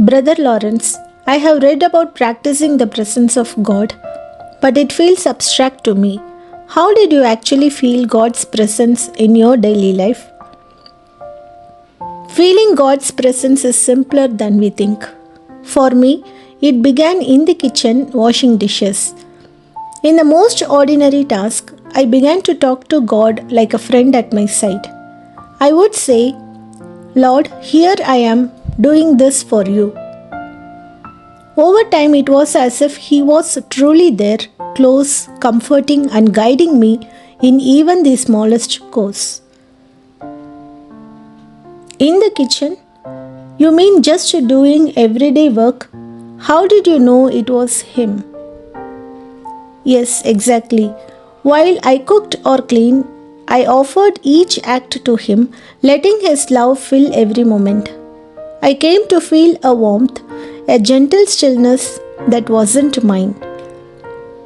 Brother Lawrence, I have read about practicing the presence of God, but it feels abstract to me. How did you actually feel God's presence in your daily life? Feeling God's presence is simpler than we think. For me, it began in the kitchen washing dishes. In the most ordinary task, I began to talk to God like a friend at my side. I would say, Lord, here I am doing this for you. Over time, it was as if He was truly there, close, comforting, and guiding me in even the smallest chores. In the kitchen? You mean just doing everyday work? How did you know it was Him? Yes, exactly. While I cooked or cleaned, I offered each act to Him, letting His love fill every moment. I came to feel a warmth, a gentle stillness that wasn't mine.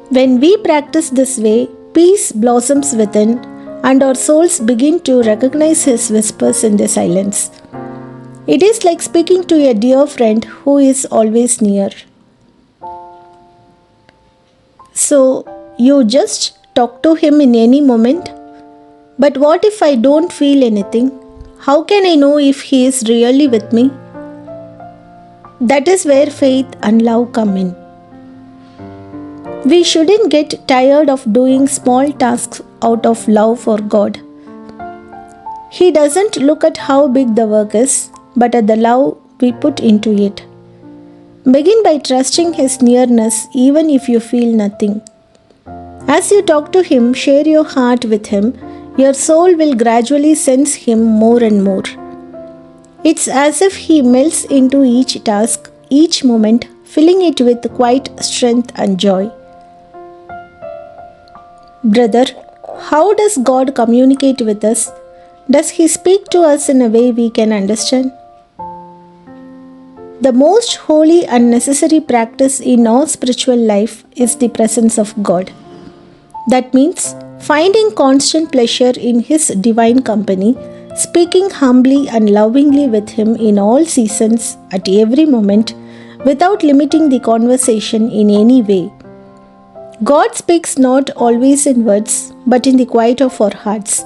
When we practice this way, peace blossoms within, and our souls begin to recognize His whispers in the silence. It is like speaking to a dear friend who is always near. So, you just talk to Him in any moment? But what if I don't feel anything? How can I know if He is really with me? That is where faith and love come in. We shouldn't get tired of doing small tasks out of love for God. He doesn't look at how big the work is, but at the love we put into it. Begin by trusting His nearness even if you feel nothing. As you talk to Him, share your heart with Him, your soul will gradually sense Him more and more. It's as if He melts into each task, each moment, filling it with quiet strength and joy. Brother, how does God communicate with us? Does He speak to us in a way we can understand? The most holy and necessary practice in our spiritual life is the presence of God. That means finding constant pleasure in His divine company, speaking humbly and lovingly with Him in all seasons, at every moment, without limiting the conversation in any way. God speaks not always in words, but in the quiet of our hearts.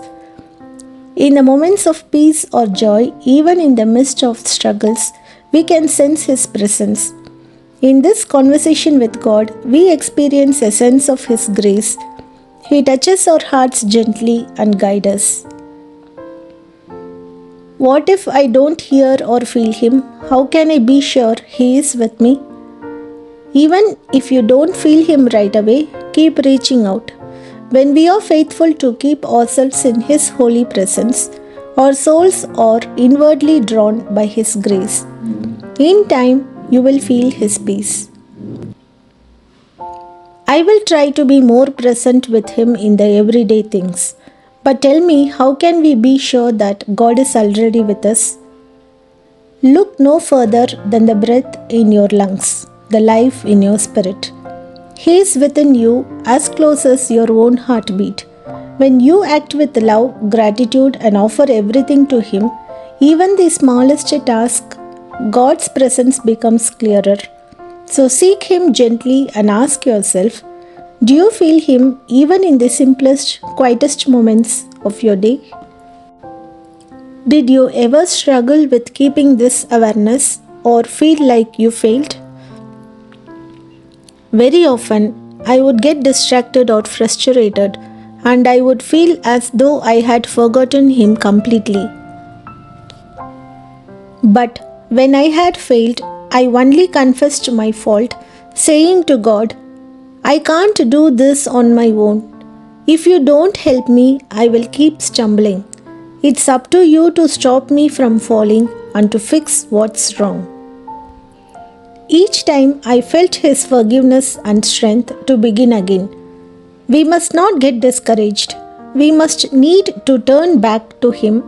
In the moments of peace or joy, even in the midst of struggles, we can sense His presence. In this conversation with God, we experience a sense of His grace. He touches our hearts gently and guides us. What if I don't hear or feel Him? How can I be sure He is with me? Even if you don't feel Him right away, keep reaching out. When we are faithful to keep ourselves in His holy presence, our souls are inwardly drawn by His grace. In time, you will feel His peace. I will try to be more present with Him in the everyday things. But tell me, how can we be sure that God is already with us? Look no further than the breath in your lungs, the life in your spirit. He is within you as close as your own heartbeat. When you act with love, gratitude, and offer everything to Him, even the smallest task, God's presence becomes clearer. So seek Him gently and ask yourself, do you feel Him even in the simplest, quietest moments of your day? Did you ever struggle with keeping this awareness or feel like you failed? Very often, I would get distracted or frustrated, and I would feel as though I had forgotten Him completely. But when I had failed, I only confessed my fault, saying to God, I can't do this on my own. If you don't help me, I will keep stumbling. It's up to you to stop me from falling and to fix what's wrong. Each time I felt His forgiveness and strength to begin again. We must not get discouraged. We must need to turn back to Him